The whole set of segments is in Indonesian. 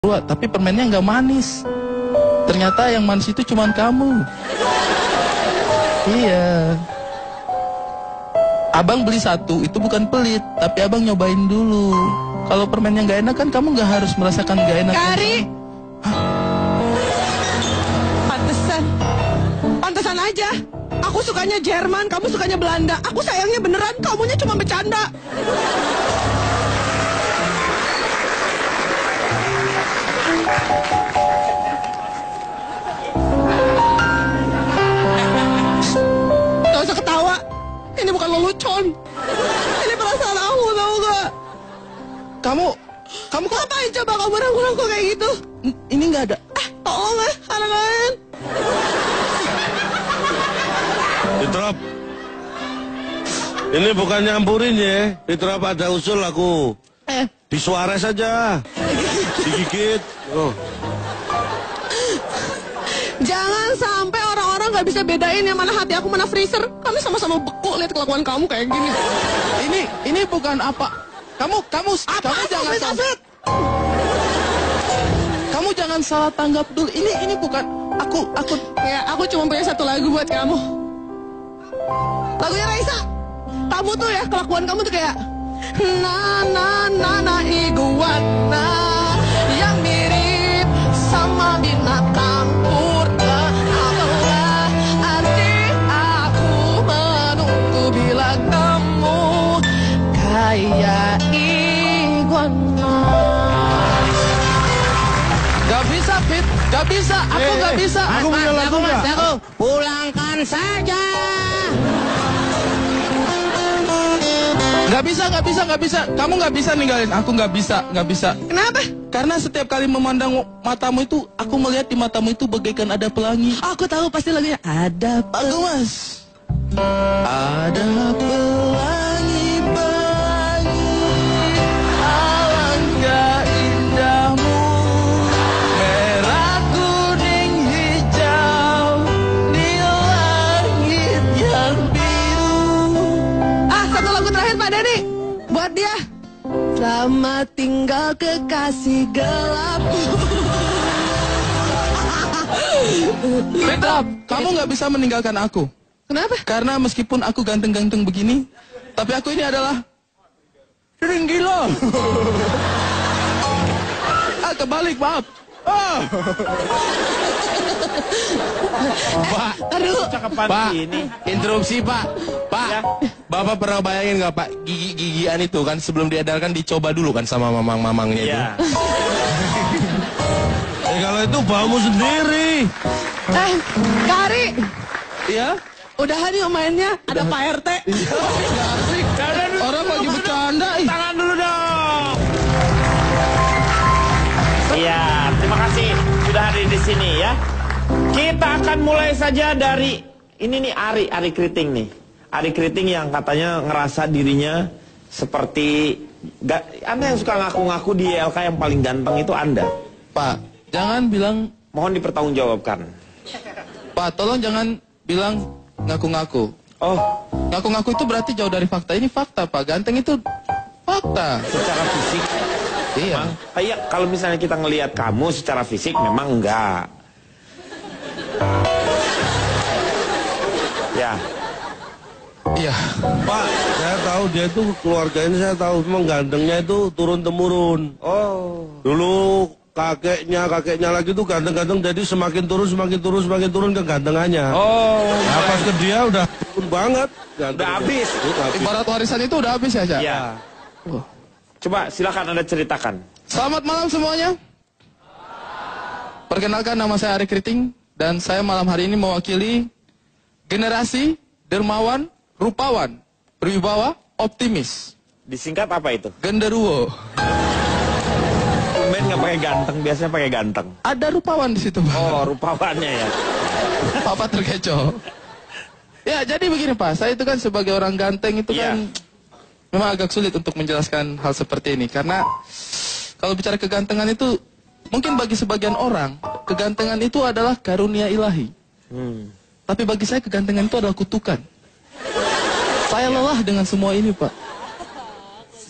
tapi permennya nggak manis. Ternyata yang manis itu cuma kamu. Iya. Abang beli satu, itu bukan pelit, tapi abang nyobain dulu. Kalau permennya nggak enak kan kamu nggak harus merasakan nggak enak. Kari. Pantesan aja. Aku sukanya Jerman, kamu sukanya Belanda. Aku sayangnya beneran, kamunya cuma bercanda. Gak usah ketawa. Ini bukan lelucon. Ini perasaan aku, tau gak? Kamu Ngapain coba kamu rangkul-rangkul kayak gitu? ini nggak ada. Tolong ya, anak lain. Fitrop, ini bukan nyampurin ya. Fitrop ada usul aku. Disuara saja, digigit. Oh. Jangan sampai orang-orang nggak bisa bedain yang mana hati aku mana freezer. Kami sama-sama beku lihat kelakuan kamu kayak gini. Ini bukan apa. Kamu jangan salah. Kamu jangan salah tanggap dulu. Ini bukan aku. Ya, aku cuma punya satu lagu buat kamu. Lagunya Raisa. Kamu tuh ya, kelakuan kamu tuh kayak na iguana yang mirip sama binatang purba. Apalah arti aku menunggu bila kamu kayak iguana. Gak bisa, Fit. Gak bisa. Aku gak bisa. Aku punya lagu nggak? Pulangkan saja. Gak bisa. Kamu gak bisa ninggalin. Aku gak bisa. Kenapa? Karena setiap kali memandang matamu itu, aku melihat di matamu itu bagaikan ada pelangi. Aku tahu pasti lagunya ada. Bagus. Ada pelangi, alangkah indahmu, merah, kuning, hijau, di langit yang biru. Satu lagu terakhir Pak Denny. Buat dia. Selamat tinggal kekasih gelapku. Fitrop, kamu gak bisa meninggalkan aku. Kenapa? Karena meskipun aku ganteng-ganteng begini, tapi aku ini adalah sering gila. Kebalik, maaf. Pak, Pak, ini. interupsi Pak. Pak, Ya. Bapak pernah bayangin nggak Pak, gigi-gigian itu kan sebelum diedarkan dicoba dulu kan sama mamang-mamangnya itu. Ya. Kalau itu baumu sendiri. Kari. Iya? Udahan yuk mainnya. Ada Pak RT. Orang lagi bercanda. Tangan dulu dong. Iya, terima kasih sudah hadir di sini ya. Kita akan mulai saja dari ini nih Ari Kriting nih. Ari Kriting yang katanya ngerasa dirinya seperti Anda yang suka ngaku-ngaku di LK yang paling ganteng itu Anda. Pak, jangan bilang. Mohon dipertanggungjawabkan. Pak, tolong jangan bilang ngaku-ngaku. Oh, Ngaku-ngaku itu berarti jauh dari fakta. Ini fakta Pak, ganteng itu fakta. secara fisik. Iya. Iya, kalau misalnya kita ngelihat kamu secara fisik memang enggak. Ya. Iya. Pak, saya tahu dia itu keluarga ini, saya tahu memang gantengnya itu turun temurun. Oh. Dulu kakeknya lagi tuh ganteng-ganteng, jadi semakin turun kegantengannya. Oh. Nah, pas ke dia udah turun banget. Udah habis. Ibarat warisan itu udah habis ya, Cak? Ya. Coba silakan Anda ceritakan. Selamat malam semuanya. Perkenalkan, nama saya Ari Kriting dan saya malam hari ini mewakili generasi dermawan, rupawan, berwibawa, optimis. Disingkat apa itu? Genderuwo. Tumben nggak pakai ganteng, biasanya pakai ganteng. Ada rupawan di situ, Pak. Oh, rupawannya ya. Papa terkecoh. Ya, jadi begini Pak, saya itu kan sebagai orang ganteng itu kan memang agak sulit untuk menjelaskan hal seperti ini. Karena kalau bicara kegantengan itu, mungkin bagi sebagian orang, kegantengan itu adalah karunia ilahi. Tapi bagi saya kegantengan itu adalah kutukan. Saya lelah dengan semua ini Pak.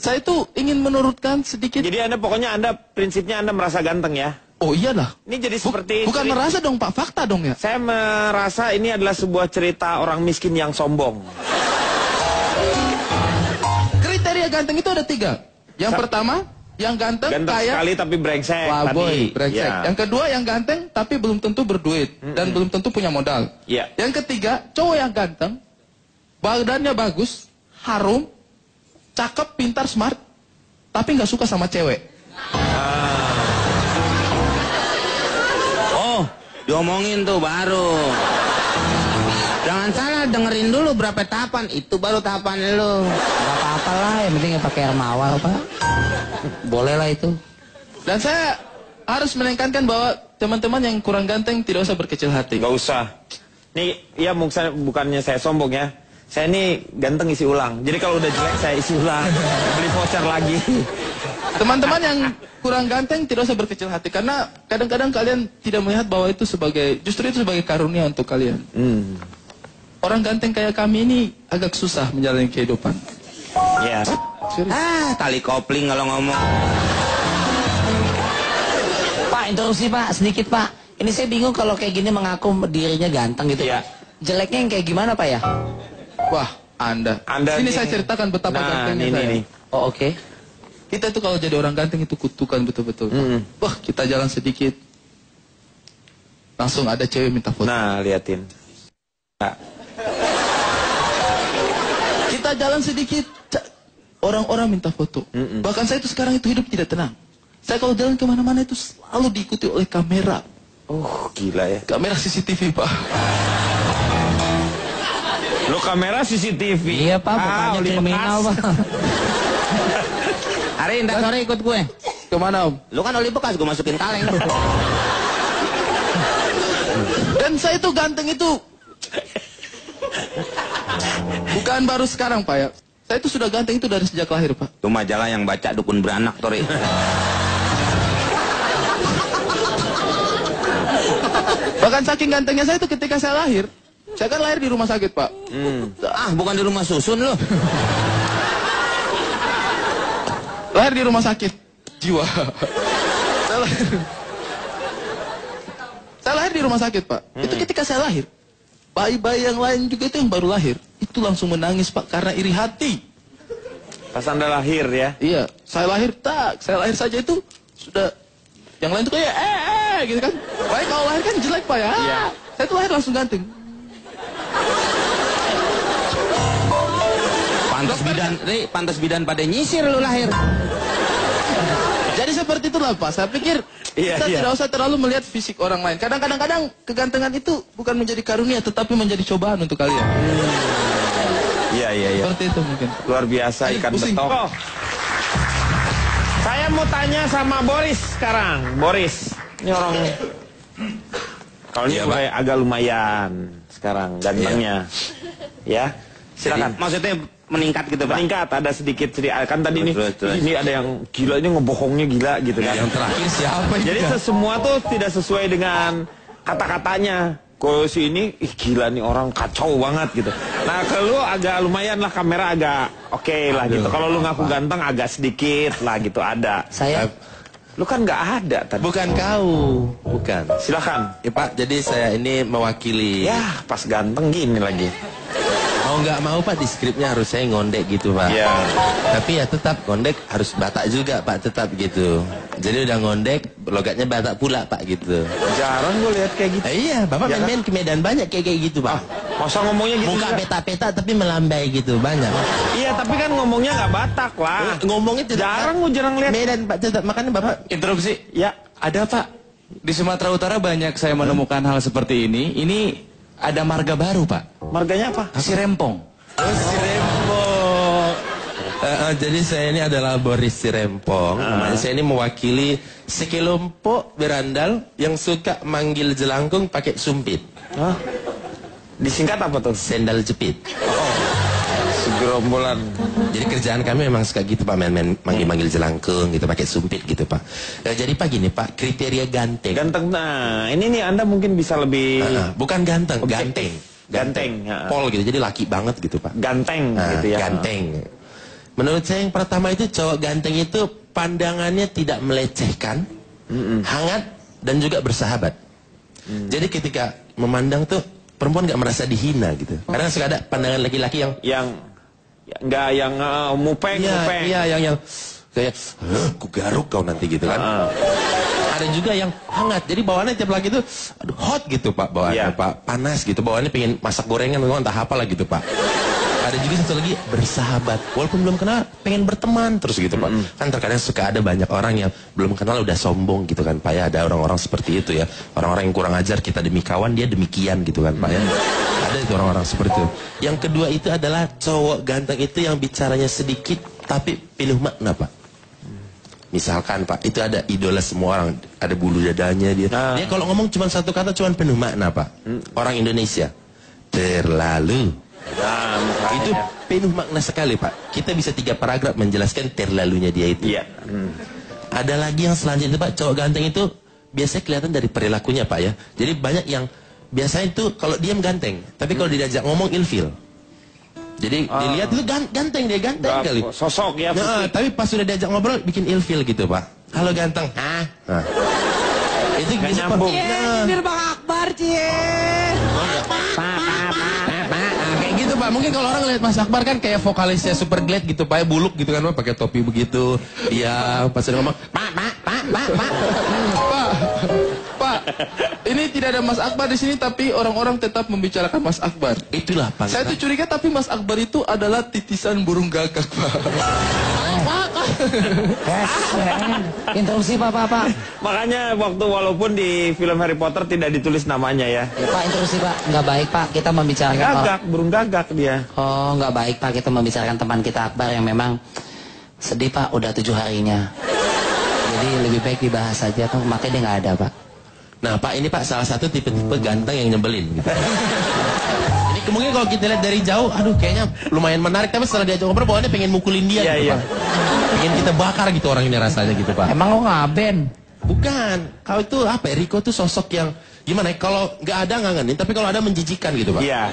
saya itu ingin menurutkan sedikit. Jadi pokoknya prinsipnya Anda merasa ganteng ya? Oh iyalah. Ini jadi seperti... Bukan merasa dong Pak, fakta dong ya. Saya merasa ini adalah sebuah cerita orang miskin yang sombong. Kriteria ganteng itu ada 3. Yang pertama, yang ganteng kaya sekali tapi brengsek. Wah, boy, brengsek. Ya. Yang kedua yang ganteng tapi belum tentu berduit dan belum tentu punya modal. Ya. Yang ketiga, cowok yang ganteng, badannya bagus, harum, cakep, pintar, smart, tapi nggak suka sama cewek. Oh, diomongin tuh baru. Jangan salah, dengerin dulu berapa tahapan. Itu baru tahapan lu. Gak apa-apa lah, yang penting pakai air mawar, Pak. Boleh lah itu. Dan saya harus menekankan bahwa teman-teman yang kurang ganteng tidak usah berkecil hati. Nggak usah. Nih, ya bukannya saya sombong ya. Saya ini ganteng isi ulang. Jadi kalau udah jelek saya isi ulang. Beli voucher lagi. Teman-teman yang kurang ganteng tidak usah berkecil hati. Karena kadang-kadang kalian tidak melihat bahwa itu justru itu sebagai karunia untuk kalian. Orang ganteng kayak kami ini agak susah menjalani kehidupan. Ya. Tali kopling kalau ngomong. Pak, interupsi Pak, sedikit Pak. Ini saya bingung kalau kayak gini mengaku dirinya ganteng gitu Iya. Pak. Jeleknya yang kayak gimana Pak ya? Wah, Anda ini saya ceritakan betapa gantengnya saya. Oh oke. Kita tuh kalau jadi orang ganteng itu kutukan betul-betul. Wah, kita jalan sedikit, langsung ada cewek minta foto. Nah, liatin. Nah. Kita jalan sedikit, orang-orang minta foto. Bahkan saya itu sekarang itu hidup tidak tenang. Saya kalau jalan kemana-mana itu selalu diikuti oleh kamera. Oh, gila ya. Kamera CCTV, Pak. Lo kamera CCTV. Iya Pak, bukannya kriminal Pak. Hari ntar sore ikut gue. Kemana Om? Lu kan oli bekas, gue masukin kaleng. Dan saya itu ganteng itu bukan baru sekarang Pak ya. Saya itu sudah ganteng itu dari sejak lahir Pak. Itu majalah yang baca dukun beranak, Tori. Bahkan saking gantengnya saya itu ketika saya lahir. Saya kan lahir di rumah sakit Pak. Bukan di rumah susun lu. Lahir di rumah sakit jiwa. Saya lahir di rumah sakit Pak. Itu ketika saya lahir, bayi-bayi yang lain juga itu yang baru lahir, itu langsung menangis Pak karena iri hati. Pas Anda lahir ya. Iya, saya lahir saja itu sudah yang lain tuh kayak gitu kan. Baik kalau lahir kan jelek Pak ya. Iya. Saya tuh lahir langsung ganteng. Pantas bidan pada nyisir lu lahir. Jadi seperti itulah Pak. Saya pikir kita tidak usah terlalu melihat fisik orang lain. Kadang-kadang kegantengan itu bukan menjadi karunia, tetapi menjadi cobaan untuk kalian. Iya. Seperti itu mungkin. Luar biasa ikan betok. Oh. Saya mau tanya sama Boris sekarang. Boris, ini orang kalau ini mulai agak lumayan sekarang gantengnya. Ya, silakan. Jadi, maksudnya meningkat gitu Pak? Meningkat, ada sedikit kan tadi terus. ini ada yang gila, ini ngebohongnya gila gitu kan. Yang terakhir siapa ini? Jadi semua tuh tidak sesuai dengan kata-katanya. Kalau si ini, gila nih orang kacau banget gitu. Nah kalau agak lumayan lah, kamera agak oke lah gitu. Kalau lu ngaku ganteng agak sedikit lah gitu ada. Saya Lu kan nggak ada tadi. Bukan kau, bukan. Silakan. Ya Pak, jadi saya ini mewakili. Ya pas ganteng gini lagi. Mau nggak mau Pak, di skripnya harus saya ngondek gitu Pak. Iya. Tapi ya tetap ngondek harus Batak juga Pak, tetap gitu. Jadi udah ngondek, logatnya Batak pula Pak gitu. Jarang gue lihat kayak gitu. Iya, Bapak Ya main-main ke Medan banyak kayak gitu Pak. Masa ngomongnya gitu? Buka juga? peta-peta tapi melambai gitu, banyak. Iya tapi kan ngomongnya nggak Batak lah. Ngomongnya tidak. Jarang lihat. Medan Pak, tetap. Makanya Bapak Interupsi. Ya. Ada Pak. Di Sumatera Utara banyak saya menemukan hal seperti ini. Ini ada marga baru Pak. Marganya apa? Si Rempong. si Rempong. Jadi saya ini adalah Boris si Rempong. Namanya saya ini mewakili sekelompok berandal yang suka manggil jelangkung pakai sumpit. Hah? Disingkat apa tuh? Sendal jepit. Segerombolan. Jadi kerjaan kami memang suka gitu Pak, main-main manggil-manggil jelangkung gitu pakai sumpit gitu Pak. Jadi Pak gini Pak, kriteria ganteng. Ganteng. Nah, ini nih Anda mungkin bisa lebih Bukan ganteng, objektif. ganteng. Ganteng. Pol gitu, jadi laki banget gitu Pak. Ganteng gitu ya. Ganteng. Menurut saya yang pertama itu cowok ganteng itu pandangannya tidak melecehkan, hangat dan juga bersahabat. Jadi ketika memandang tuh perempuan nggak merasa dihina gitu. Karena suka ada pandangan laki-laki yang nggak yang mupeng. Iya, yang kayak ku garuk kau nanti gitu kan. Ada juga yang hangat. Jadi bawaannya tiap lagi tuh aduh hot gitu Pak bawaannya Pak, panas gitu. Bawaannya pengen masak gorengan entah apa lah gitu Pak. Ada juga satu lagi bersahabat. Walaupun belum kenal pengen berteman terus gitu Pak. Kan terkadang suka ada banyak orang yang belum kenal udah sombong gitu kan Pak ya. Ada orang-orang seperti itu ya. Orang-orang yang kurang ajar, kita demi kawan dia demikian gitu kan Pak ya. Ada itu orang-orang seperti itu. Yang kedua itu adalah cowok ganteng itu yang bicaranya sedikit tapi penuh makna Pak. Misalkan Pak, itu ada idola semua orang, ada bulu dadanya dia. Dia kalau ngomong cuma satu kata cuma penuh makna Pak. Orang Indonesia terlalu. Itu penuh makna sekali Pak. Kita bisa 3 paragraf menjelaskan terlalunya dia itu. Ada lagi yang selanjutnya Pak, cowok ganteng itu biasanya kelihatan dari perilakunya Pak ya. Jadi banyak yang biasanya itu kalau diam ganteng, tapi kalau diajak ngomong ilfil. Jadi dilihat itu ganteng, dia ganteng kali. Sosok ya. Nah, tapi pas sudah diajak ngobrol bikin ilfil gitu Pak. Halo ganteng. Nah. Itu bisa nyambung. Bibir Bang Akbar, kayak gitu Pak. Mungkin kalau orang lihat Mas Akbar kan kayak vokalisnya Super Glad gitu Pak, buluk gitu kan Pak, pakai topi begitu. Dia pas udah ngomong, Pak, ini tidak ada Mas Akbar di sini tapi orang-orang tetap membicarakan Mas Akbar. Itulah Pak. Saya tuh curiga tapi Mas Akbar itu adalah titisan burung gagak Pak. Interupsi Pak. Makanya waktu walaupun di film Harry Potter tidak ditulis namanya ya. Pak, interupsi Pak, nggak baik Pak, kita membicarakan burung gagak dia. Oh, nggak baik Pak, kita membicarakan teman kita Akbar yang memang sedih Pak, udah 7 harinya. Jadi lebih baik dibahas saja, kan makanya dia nggak ada Pak. Nah Pak, ini Pak salah satu tipe-tipe ganteng yang nyebelin gitu. Ini mungkin kalau kita lihat dari jauh, aduh kayaknya lumayan menarik, tapi setelah diajak ngobrol bawaannya pengen mukulin dia gitu Pak. Pengen kita bakar gitu orang ini rasanya gitu Pak. Emang lo ngaben? Bukan, kau itu apa ya, Riko tuh sosok yang gimana ya, kalau nggak ada ngangenin, tapi kalau ada menjijikan gitu Pak. Iya.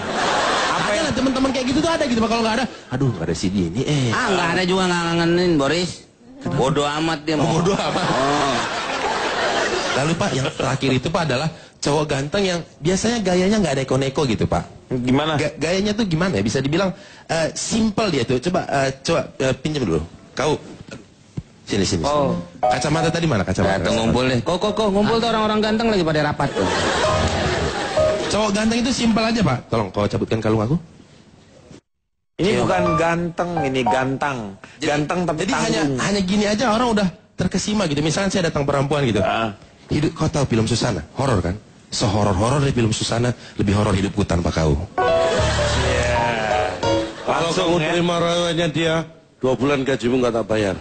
Apa ya teman-teman kayak gitu tuh ada gitu Pak, kalau nggak ada, aduh nggak ada si dia ini nggak ada juga ngangenin Boris. Bodoh amat dia mau. Bodoh amat. Lalu Pak, yang terakhir itu Pak adalah cowok ganteng yang biasanya gayanya nggak ada neko-neko gitu Pak. Gimana? Gayanya tuh gimana ya? Bisa dibilang simple dia tuh. Coba pinjam dulu. Kau sini. Oh. Kacamata tadi mana kacamata? Tuh ngumpul deh. Kok ngumpul tuh orang-orang ganteng lagi pada rapat tuh. Cowok ganteng itu simple aja Pak. Tolong kau cabutkan kalung aku. Ini bukan ganteng, ini gantang. Ganteng tapi jadi tanggung. hanya gini aja orang udah terkesima gitu. Misalnya saya datang perempuan gitu. Hidup, kau tahu film Susana, horor kan? Sehoror-horor dari film Susana, lebih horor hidupku tanpa kau. Kalau kamu terima rawatnya dia, 2 bulan gajimu nggak tak bayar.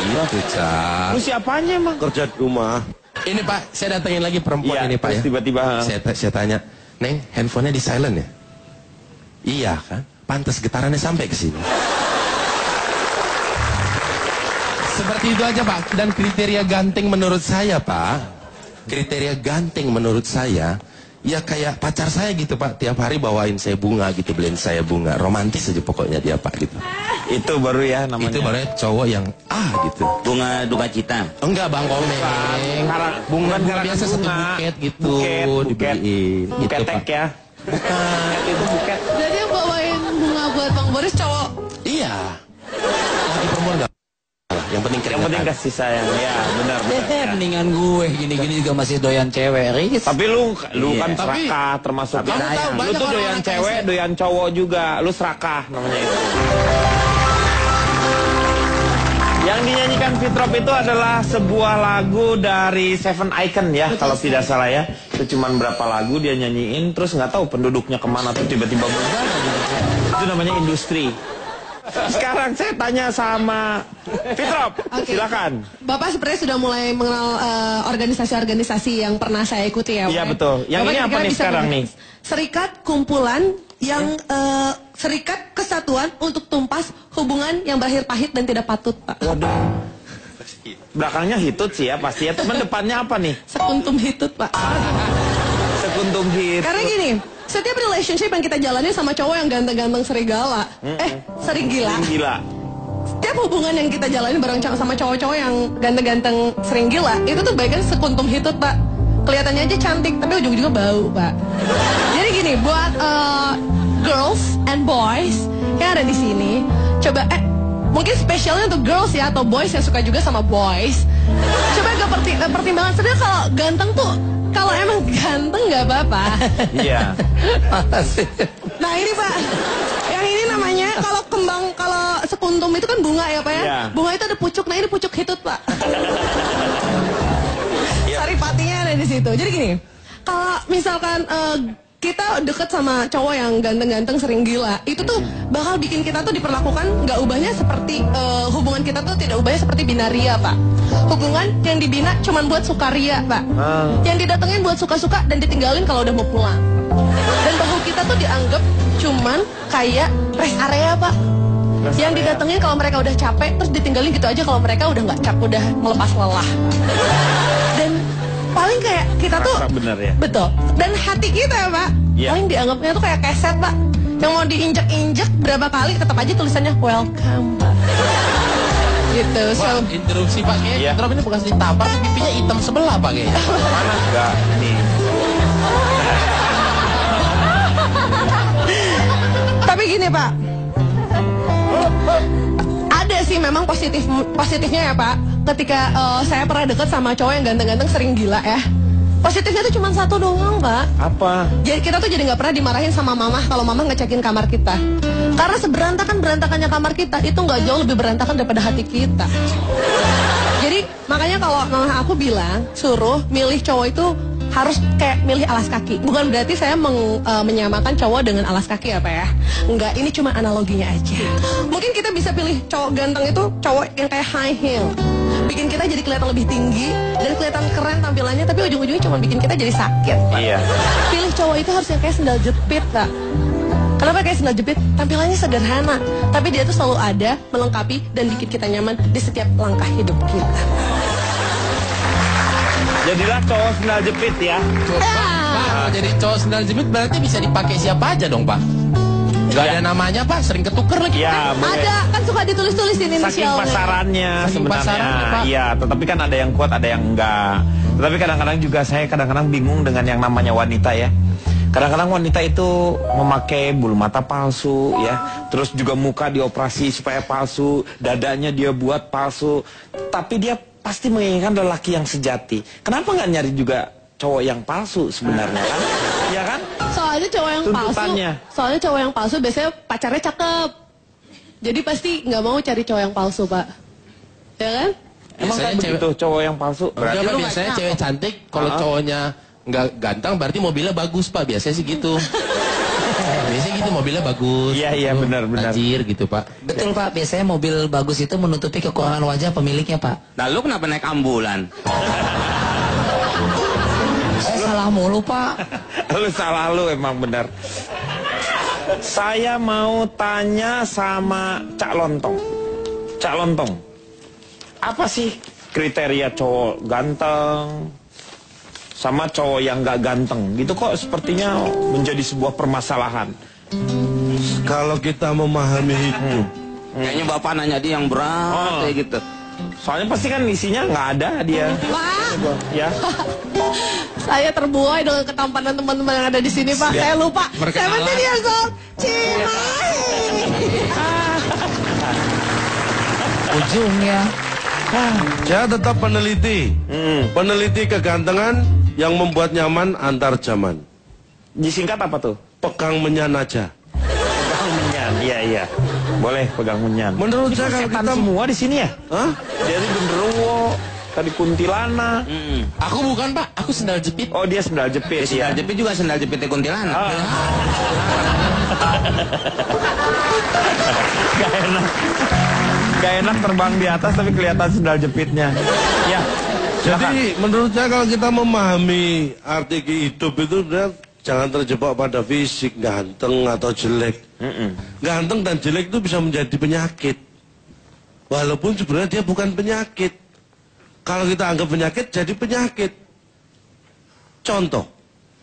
Gitu, Cak. Lu siapanya emang? Kerja di rumah. Ini Pak, saya datengin lagi perempuan ini Pak ya. Tiba-tiba. Saya tanya, Neng, handphonenya di silent ya? Iya kan? Pantas getarannya sampai ke sini. Seperti itu aja Pak. Dan kriteria ganteng menurut saya Pak, kriteria ganteng menurut saya, ya kayak pacar saya gitu Pak. Tiap hari bawain saya bunga gitu, beliin saya bunga. Romantis aja pokoknya dia Pak gitu. Itu baru ya namanya. Itu baru cowok yang gitu. Bunga duka cita. Enggak Bang Komeng. Bunga biasa satu buket gitu. Dibeliin. Buketek ya. Bukan. Itu buket. Jadi yang bawain bunga buat Bang Boris cowok? Iya. Lagi perempuan enggak. Yang penting keringetan. Yang penting kasih sayang. Ya, benar. Mendingan gue gini-gini juga masih doyan cewek, Riz. Tapi lu kan serakah termasuk. Lu tuh doyan cewek, doyan cowok juga. Lu serakah namanya itu. Yang dinyanyikan Fitrop itu adalah sebuah lagu dari Seven Icon ya, kalau tidak salah ya. Itu cuman berapa lagu dia nyanyiin, terus nggak tahu penduduknya kemana tuh tiba-tiba berubah. Itu namanya industri. Sekarang saya tanya sama Fitrop, silakan. Bapak sebenarnya sudah mulai mengenal organisasi-organisasi yang pernah saya ikuti ya. Iya betul. Yang Bapak ini apa nih sekarang nih? Serikat kumpulan yang serikat kesatuan untuk tumpas hubungan yang berakhir pahit dan tidak patut, Pak. Waduh. Belakangnya hitut sih ya pasti ya. Teman depannya apa nih? Sekuntum hitut, Pak. Sekuntum hitut. Karena gini, setiap relationship yang kita jalani sama cowok yang ganteng-ganteng serigala, serigila. setiap hubungan yang kita jalani bareng sama cowok-cowok yang ganteng-ganteng sering gila, itu tuh baik kan sekuntum hitut, Pak. Kelihatannya aja cantik, tapi ujung-ujungnya bau, Pak. Jadi gini, buat girls and boys yang ada di sini, coba mungkin spesialnya untuk girls ya, atau boys yang suka juga sama boys. Coba gak pertimbangan sebenarnya kalau ganteng tuh, kalau emang ganteng nggak apa-apa. Iya. Nah ini Pak, yang ini namanya kalau sekuntum itu kan bunga ya Pak ya. Yeah. Bunga itu ada pucuk, nah ini pucuk hitut Pak. Saripatinya ada di situ. Jadi gini, kalau misalkan kita deket sama cowok yang ganteng-ganteng sering gila, itu tuh bakal bikin kita tuh diperlakukan nggak ubahnya seperti hubungan kita tuh tidak ubahnya seperti binaria Pak. Hubungan yang dibina cuman buat sukaria Pak. Yang didatengin buat suka-suka dan ditinggalin kalau udah mau pulang. Dan bahu kita tuh dianggap cuman kayak rest area Pak. Yang didatengin kalau mereka udah capek, terus ditinggalin gitu aja kalau mereka udah nggak capek, udah melepas lelah. Dan paling kayak kita tuh bener ya. Betul. Dan hati kita ya Pak, paling dianggapnya tuh kayak keset Pak, yang mau diinjek-injek berapa kali tetap aja tulisannya welcome Pak. Gitu. Wah, interupsi Pak, kayaknya Drop ini bekas ditampar, pipinya hitam sebelah Pak kayaknya. Mana enggak nih. Tapi gini Pak, ada sih memang positifnya ya Pak. Ketika saya pernah deket sama cowok yang ganteng-ganteng sering gila ya, positifnya tuh cuma satu doang Pak. Apa? Jadi kita tuh jadi nggak pernah dimarahin sama mama kalau mama ngecekin kamar kita. Karena seberantakannya kamar kita itu nggak jauh lebih berantakan daripada hati kita. Jadi makanya kalau mama aku bilang suruh milih cowok itu harus kayak milih alas kaki. Bukan berarti saya menyamakan cowok dengan alas kaki apa ya. Enggak, ini cuma analoginya aja. Mungkin kita bisa pilih cowok ganteng itu cowok yang kayak high heel, bikin kita jadi kelihatan lebih tinggi dan kelihatan keren tampilannya, tapi ujung-ujungnya cuma bikin kita jadi sakit Pak. Iya. Pilih cowok itu harus yang kayak sendal jepit Pak. Kenapa kayak sendal jepit? Tampilannya sederhana, tapi dia tuh selalu ada, melengkapi dan bikin kita nyaman di setiap langkah hidup kita. Jadilah cowok sendal jepit ya. Pak, jadi cowok sendal jepit berarti bisa dipakai siapa aja dong Pak? Gak ada namanya Pak, sering ketuker lagi. Ya, Ada, kan suka ditulis-tulisin saking inisialnya. pasarannya Saking sebenarnya. pasarannya, Pak. Iya, tetapi kan ada yang kuat, ada yang enggak. Tetapi kadang-kadang juga saya kadang-kadang bingung dengan yang namanya wanita ya. Kadang-kadang wanita itu memakai bulu mata palsu ya, terus juga muka dioperasi supaya palsu, dadanya dia buat palsu, tapi dia pasti menginginkan lelaki yang sejati. Kenapa nggak nyari juga cowok yang palsu sebenarnya kan? Ya kan? Soalnya cowok yang palsu biasanya pacarnya cakep. Jadi pasti nggak mau cari cowok yang palsu Pak. Ya kan? Emang Biasanya kan begitu cowok yang palsu? Berarti biasanya cewek cantik, kalau cowoknya nggak ganteng berarti mobilnya bagus Pak, biasanya sih gitu. Biasanya gitu, mobilnya bagus. Iya benar. Tajir gitu Pak. Betul Pak, biasanya mobil bagus itu menutupi kekurangan wajah pemiliknya Pak. Nah lu kenapa naik ambulan? Saya salah mulu Pak. Lu salah lu emang benar. Saya mau tanya sama Cak Lontong. Cak Lontong, apa sih kriteria cowok ganteng sama cowok yang gak ganteng? Gitu kok sepertinya menjadi sebuah permasalahan. Kalau kita memahami hidup, Kayaknya bapak nanya dia yang berat kayak gitu. Soalnya pasti kan isinya nggak ada dia. Pak, Ya. saya terbuai dengan ketampanan teman-teman yang ada di sini Pak. Saya lupa. Berkenalan. 17 years old. Cimahi. Ujungnya. saya tetap peneliti. Peneliti kegantengan yang membuat nyaman antar zaman. Disingkat apa tuh? Pegang menyan aja. Pegang menyan. Iya. Boleh pegang menyan. Menurut saya kalau Setan kita semua di sini ya? Hah? Dari genderuwo, tadi kuntilana. Aku bukan Pak, aku sendal jepit. Oh dia sendal jepit ya. Sendal jepit juga sendal jepitnya kuntilanak. Gak enak terbang di atas tapi kelihatan sendal jepitnya. Ya. Jadi menurut saya kalau kita memahami arti hidup itu jangan terjebak pada fisik, ganteng atau jelek. Ganteng dan jelek itu bisa menjadi penyakit. Walaupun sebenarnya dia bukan penyakit. Kalau kita anggap penyakit, jadi penyakit.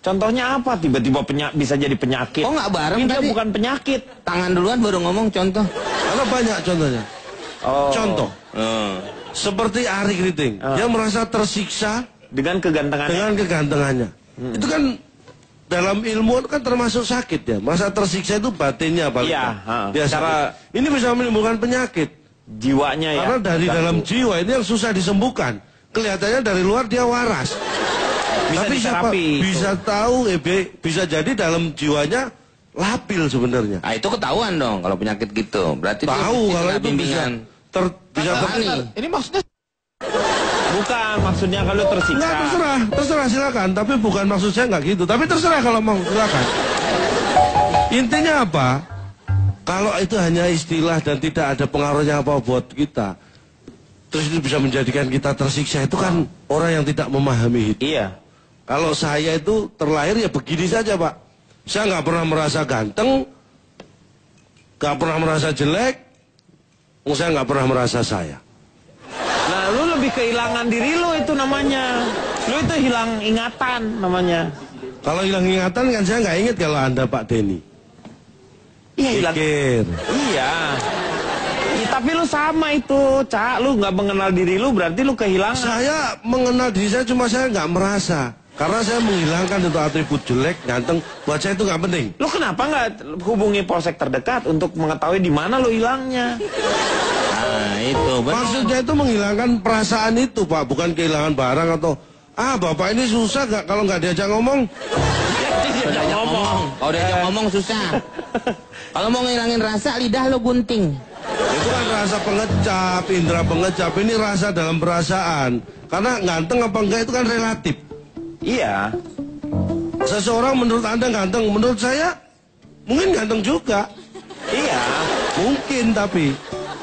Contohnya apa? Tiba-tiba bisa jadi penyakit. Oh nggak bareng Ini dia tadi? bukan penyakit. Tangan duluan baru ngomong contoh. Karena banyak contohnya. Contoh, seperti Ari Kriting, dia merasa tersiksa Dengan kegantengannya. Itu kan dalam ilmu kan termasuk sakit ya. Merasa tersiksa itu batinnya paling. Iya. Ini bisa menimbulkan penyakit. Jiwanya ya. Karena dari dalam jiwa ini yang susah disembuhkan. Kelihatannya dari luar dia waras. Tapi siapa bisa tahu bisa jadi dalam jiwanya labil sebenarnya. Ah, itu ketahuan dong kalau penyakit gitu. Berarti Tahu kalau itu bimbingan. bisa Ini maksudnya Bukan, maksudnya kalau tersiksa. Enggak, terserah silakan. Tapi bukan maksud saya nggak gitu. Tapi terserah kalau mau silakan. Intinya apa? Kalau itu hanya istilah dan tidak ada pengaruhnya apa buat kita, terus itu bisa menjadikan kita tersiksa, itu kan orang yang tidak memahami hidup. Iya. Kalau saya itu terlahir ya begini saja Pak. Saya nggak pernah merasa ganteng, nggak pernah merasa jelek, saya nggak pernah merasa saya. Nah, lu lebih kehilangan diri lu itu namanya. Lu itu hilang ingatan namanya. Kalau hilang ingatan kan saya nggak ingat kalau Anda Pak Denny. Iya, hilang. Pikir. Iya. Ya, tapi lu sama itu, Cak. Lu nggak mengenal diri lu, berarti lu kehilangan. Saya mengenal diri saya, cuma saya nggak merasa. Karena saya menghilangkan itu atribut jelek, ganteng. Buat saya itu nggak penting. Lu kenapa nggak hubungi polsek terdekat untuk mengetahui di mana lu hilangnya? Nah, itu benar. Maksudnya itu menghilangkan perasaan itu, Pak. Bukan kehilangan barang atau... Bapak ini susah nggak kalau nggak diajak ngomong? Diajak ngomong. Kalau diajak ngomong susah. Kalau mau ngilangin rasa, lidah lo gunting. Itu kan rasa pengecap, indera pengecap. Ini rasa dalam perasaan. Karena ganteng apa enggak itu kan relatif. Iya. Seseorang menurut Anda ganteng, menurut saya mungkin ganteng juga. Iya. Mungkin tapi,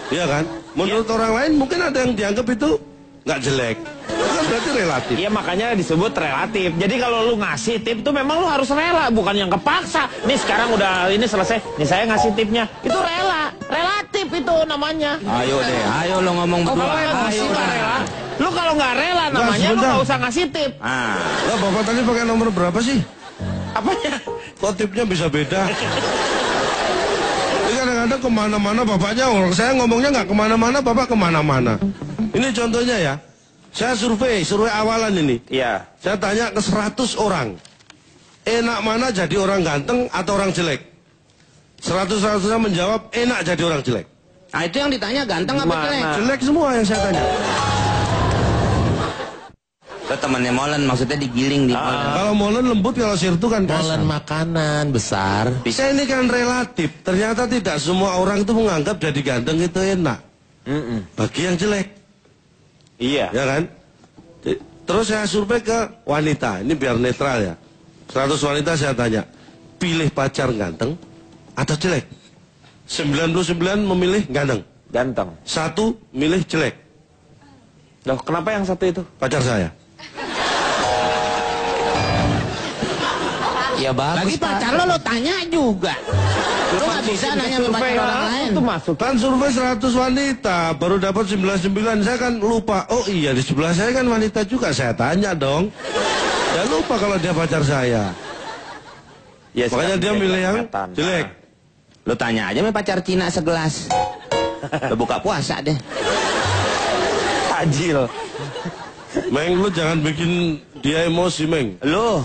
iya kan? Menurut orang lain mungkin ada yang dianggap itu nggak jelek. Itu kan berarti relatif. Iya, makanya disebut relatif. Jadi kalau lu ngasih tip tuh memang lu harus rela, bukan yang kepaksa. Nih sekarang udah ini selesai, nih saya ngasih tipnya. Itu rela, relatif itu namanya. Ayo deh, ayo lo ngomong berdua. Kalau emosi nggak rela, lu kalau nggak rela namanya lu nggak usah ngasih tip. Lah Bapak tadi pakai nomor berapa sih? Apanya? Kok tipnya bisa beda? Ini kadang-kadang kemana-mana Bapaknya, saya ngomongnya nggak kemana-mana, Bapak kemana-mana. Ini contohnya ya, saya survei awalan ini. Iya. Saya tanya ke 100 orang, enak mana jadi orang ganteng atau orang jelek? 100-100-nya menjawab enak jadi orang jelek. Nah, itu yang ditanya ganteng apa jelek? Jelek semua yang saya tanya. Itu temannya Molen, maksudnya digiling di Molen. Kalau molen lembut, kalau sirtu kan kasar. Molen makanan besar. Bisa ini kan relatif. Ternyata tidak semua orang itu menganggap jadi ganteng itu enak. Bagi yang jelek. Iya. Ya kan? Terus saya survei ke wanita. Ini biar netral ya. 100 wanita saya tanya, pilih pacar ganteng atau jelek? 99 memilih ganteng. Ganteng. 1 milih jelek. Loh, kenapa yang satu itu? Pacar saya. Ya bagus Lagi pacar lo tanya juga. Lo nggak bisa nanya sama pacar orang lain. Itu masuk. Kan survei 100 wanita, baru dapat 99. Saya kan lupa. Oh iya, di sebelah saya kan wanita juga. Saya tanya dong. Ya lupa kalau dia pacar saya. Ya, Makanya dia milih yang jelek. Lo tanya aja sama pacar Cina segelas. Lo buka puasa deh. Tajil. Meng, lu jangan bikin dia emosi, Meng. Loh.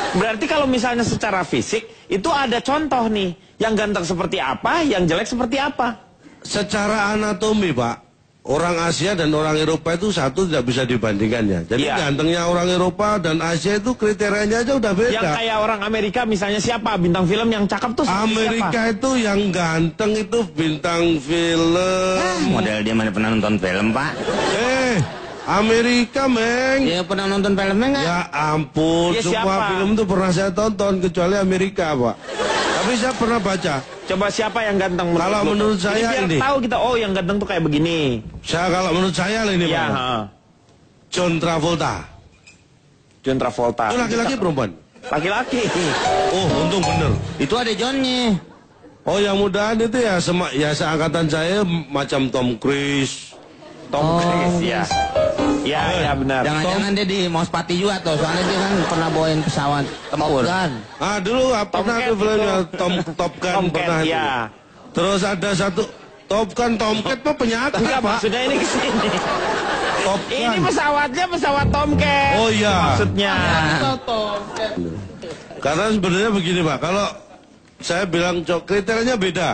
Berarti kalau misalnya secara fisik, itu ada contoh nih. Yang ganteng seperti apa, yang jelek seperti apa. Secara anatomi, Pak. Orang Asia dan orang Eropa itu satu tidak bisa dibandingkannya. Jadi gantengnya orang Eropa dan Asia itu kriterianya aja udah beda. Yang kayak orang Amerika misalnya siapa? Bintang film yang cakep tuh Amerika siapa? itu yang ganteng itu bintang film. Model dia mana pernah nonton film, Pak? Amerika, Meng. Dia pernah nonton filmnya nggak? Ya ampun, Ya, semua siapa? film itu pernah saya tonton kecuali Amerika, Pak. Tapi saya pernah baca. Coba siapa yang ganteng menurut Kalau lu? menurut saya biar ini. tahu kita, oh yang ganteng tuh kayak begini. Kalau menurut saya lah ini, Ya, Pak. John Travolta. John Travolta. Itu laki-laki perempuan? Laki-laki. Oh, untung bener. Itu ada Johnnya. Oh, yang mudahan itu ya seangkatan saya macam Tom Cruise. Tom Cruise, ya. Ya benar. Jangan-jangan dia di Mospati juga tuh, soalnya dia kan pernah bawain pesawat tempur. Dulu pernah Cat tuh filmnya itu. Top Gun Tom pernah Cat, itu. ya. Terus ada satu Top Gun, Tomcat mah penyakit, Enggak, Pak. maksudnya ini kesini. Top Gun. Ini pesawatnya pesawat Tomcat. Oh iya. Maksudnya. Karena sebenarnya begini, Pak. Kalau saya bilang kriterianya beda.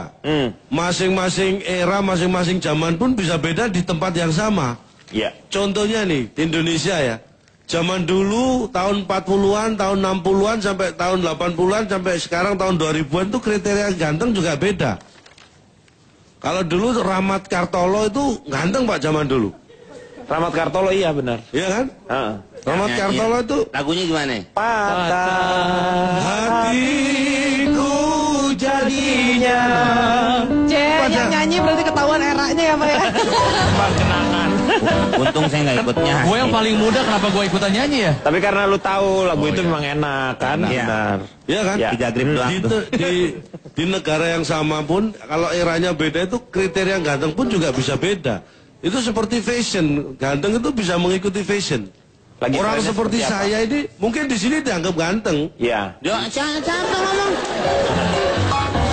Masing-masing era, masing-masing zaman pun bisa beda di tempat yang sama. Iya. Contohnya nih, di Indonesia ya. Zaman dulu tahun 40-an, tahun 60-an sampai tahun 80-an sampai sekarang tahun 2000-an tuh kriteria ganteng juga beda. Kalau dulu Rahmat Kartolo itu ganteng Pak zaman dulu. Rahmat Kartolo iya benar. Iya kan? Heeh. Rahmat Kartolo itu Lagunya gimana? Patah hatiku jadinya Yang nyanyi berarti ketahuan eranya ya Pak ya. kenangan. Untung saya nggak ikutnya. Gue yang paling muda, kenapa gue ikutan nyanyi ya? Tapi karena lu tahu lagu itu memang enak kan? Iya. Benar. Iya kan? Ya. 3 grip doang tuh. Di negara yang sama pun kalau eranya beda itu kriteria ganteng pun juga bisa beda. Itu seperti fashion, ganteng itu bisa mengikuti fashion. Lagi Orang trennya seperti seperti apa? saya ini mungkin di sini dianggap ganteng. Iya. Siapa ngomong?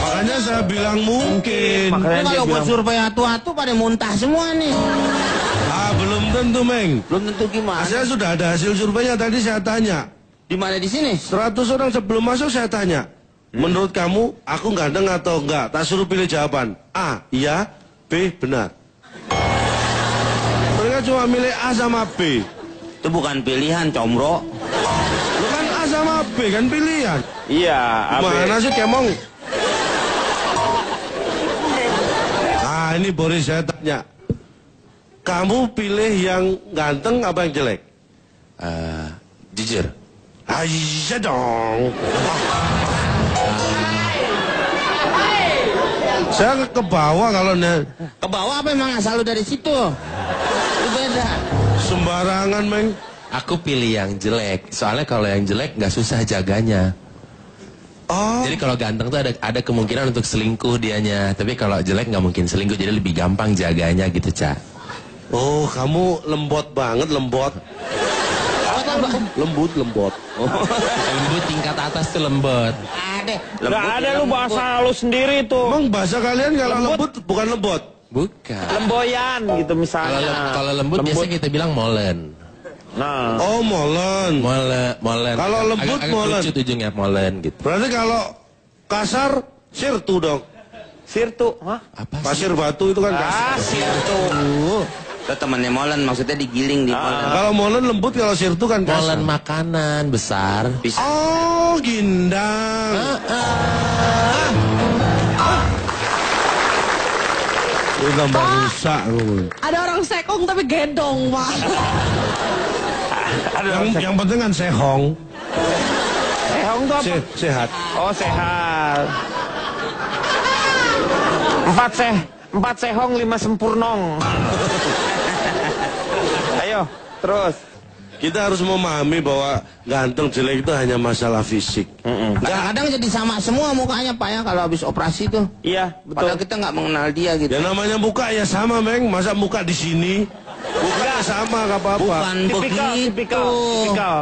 Makanya saya bilang mungkin. Makanya Ini dia kalau buat bilang, survei atu-atu pada muntah semua nih. Ah, belum tentu, Meng. Belum tentu gimana. Saya sudah ada hasil surveinya tadi saya tanya. Di mana di sini? 100 orang sebelum masuk saya tanya. Menurut kamu aku ganteng atau enggak? Tak suruh pilih jawaban. A, iya. B, benar. Mereka cuma milih A sama B. Itu bukan pilihan, Comro. Lu kan A sama B kan pilihan. iya. Mana sih kemong? Nah ini Boris saya tanya. Kamu pilih yang ganteng apa yang jelek? Jujur. Ah, iya dong. Saya ke bawah kalau Ke bawah apa emang asal lu dari situ? Itu beda. sembarangan, Meng. Aku pilih yang jelek. Soalnya kalau yang jelek nggak susah jaganya. Oh, Jadi kalau ganteng tuh ada kemungkinan untuk selingkuh dianya. Tapi kalau jelek nggak mungkin selingkuh. Jadi lebih gampang jaganya gitu, Ca. oh, kamu lembut banget, lembut. Lembut. Lembut tingkat atas tuh lembut. Ada. Nggak ada lu bahasa lu sendiri tuh. Emang bahasa kalian kalau lembut bukan lembut? Bukan. Lemboyan gitu Kalau misalnya. kalau lembut biasanya kita bilang molen. Nah. Oh, molen. Molen. Kalau lembut, agak molen. kerucut ujungnya molen gitu. Berarti kalau kasar, sirtu dong. Sirtu, hah? Apa sih? Pasir batu itu kan kasar. Ah, sirtu. Itu temannya Molen, maksudnya digiling di Molen. Kalau molen lembut, kalau sirtu kan kasar. Molen makanan besar. Bisa. Oh, gindang. Itu tambah rusak. Ada orang sekong tapi gedong Pak. Yang penting kan sehong. Sehong tuh apa? Sehat. Oh, sehat. 4 sehong 5 sempurnong. Ayo, terus. Kita harus memahami bahwa ganteng jelek itu hanya masalah fisik. Kadang-kadang jadi sama semua mukanya Pak ya kalau habis operasi tuh. Iya, Padahal betul. kita nggak mengenal dia gitu. Ya namanya muka ya sama, Meng. Masa muka di sini? Muka sama, gak apa-apa. Bukan Tipikal, begitu. tipikal.